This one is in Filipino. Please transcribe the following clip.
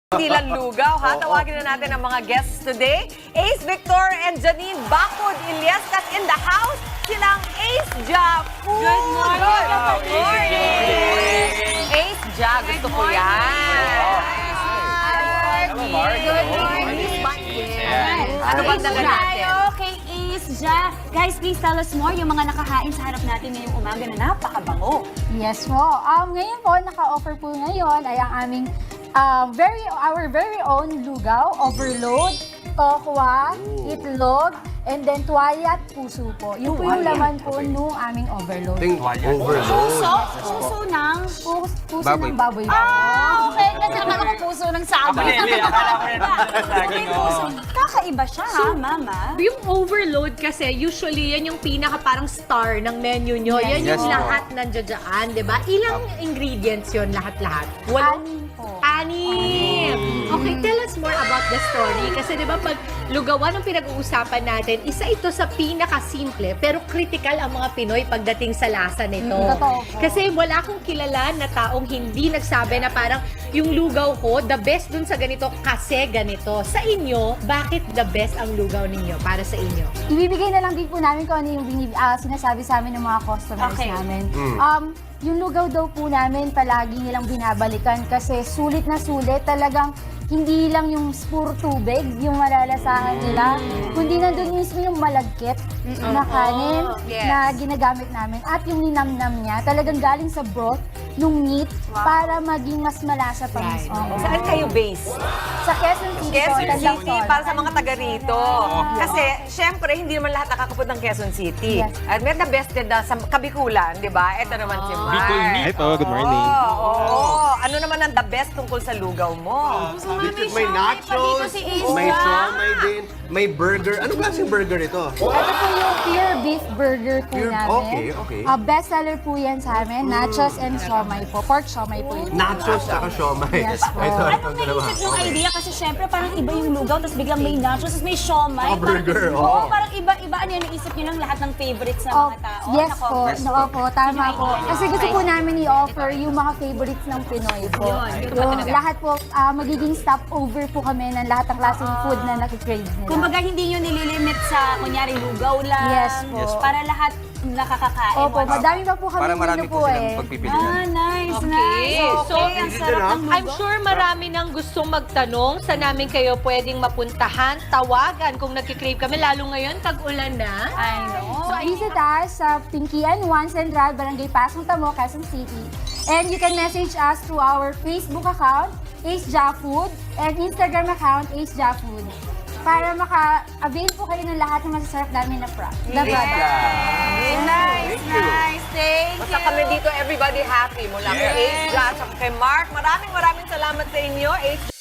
Hindi lang lugaw, ha? Tawagin na natin ang mga guests today. Ace Victor and Janine Bacod Iliescas in the house. Silang Ace Ja. Good morning. Good morning. Ace Ja, gusto ko yan. Good morning. Ano ba dala natin? Tayo kay Ace Ja. Guys, please tell us more yung mga nakahain sa harap natin ngayong umaga na napakabango. Yes po. Ngayon po, naka-offer po ngayon ay ang aming our very own lugaw, overload, tokwa, itlog, and then tuwalya at puso po. Yun po yung laman po nung aming overload. Puso ng... Puso Baboy. ng baboy po. Okay. Kasi akala ko puso ng sabi. Kakaiba siya, ha, mama? Yung overload kasi, usually, yan yung pinaka parang star ng menu nyo. Yan yung Yes, lahat nandiyan dyan, di ba? Ilang ingredients yun, lahat-lahat? Anim po. Anim! Okay, tell us more about the story. Kasi di ba, pag lugawan ang pinag-uusapan natin, isa ito sa pinaka-simple, pero critical ang mga Pinoy pagdating sa lasa nito. Totoo po. Kasi wala akong kilala na taong hindi nagsabi na parang yung lugaw ko, the best dun sa ganito kasi ganito. Sa inyo, bakit the best ang lugaw ninyo para sa inyo? Ibibigay na lang din po namin kung ano yung sinasabi sa amin ng mga customers Okay. namin. Yung lugaw daw po namin, palagi nilang binabalikan kasi sulit na sulit. Talagang hindi lang yung puro tubig yung malalasahan nila, kundi nandun mismo yung malagkit na kanin na ginagamit namin. At yung ninamnam niya, talagang galing sa broth nung meat para maging mas malasa pa mismo. Saan kayo base? Sa Quezon City, Quezon po, Tandang City, Sol. para sa mga taga rito. Kasi, syempre, hindi naman lahat nakakapot ng Quezon City. Yes. At may the best din sa Kabikulan, di ba? Ito naman si Mark. Hi po, good morning. Oo. Ano naman ang the best tungkol sa lugaw mo? Dito may nachos, si Ace may Ja. siomay din, may burger. Ano klaseng burger ito? Ito po yung pure beef burger po Pure- namin. okay. Best seller po yan sa amin, nachos and siomay po. Pork siomay po yun. Nachos at siomay. Yes po. Ito, Anong dalawa. naisip yung Okay. idea? Kasi syempre parang iba yung lugaw, tapos biglang may nachos, tapos may siomay. Saka burger, Oo, oo. parang iba-iba. Ano yun, naisip nyo lang lahat ng favorites ng Oh, mga tao? yes Nako. po, nako po, tama po. Kasi gusto po namin i-offer yung mga favorites ng Pinoy po. Yung lahat po, magiging stopover po kami ng lahat ng klaseng food na nakikrave nila. Kumbaga hindi nyo nililimit sa, kunyari, lugaw lang. Yes po. Para lahat nakakakain. Opo, once. madami pa po kami Para marami menu po silang pagpipilian. Nice, Okay. nice. So, Okay, ang sarap ng lugaw. I'm sure marami nang gustong magtanong. Saan namin kayo pwedeng mapuntahan, tawagan kung nagkikrave kami. Lalo ngayon, tag-ulan na. I know. So, visit us sa Pinkian 1 Central, Barangay Pasong Tamo, Quezon City. And you can message us through our Facebook account, Ace Ja Food, and Instagram account, Ace Ja Food. Para maka-avail po kayo ng lahat ng masasarap namin na product. Nice, nice. Thank you. Basta kami dito, everybody happy. Mula kay Ace, at kay Mark. Maraming salamat sa inyo, Ace.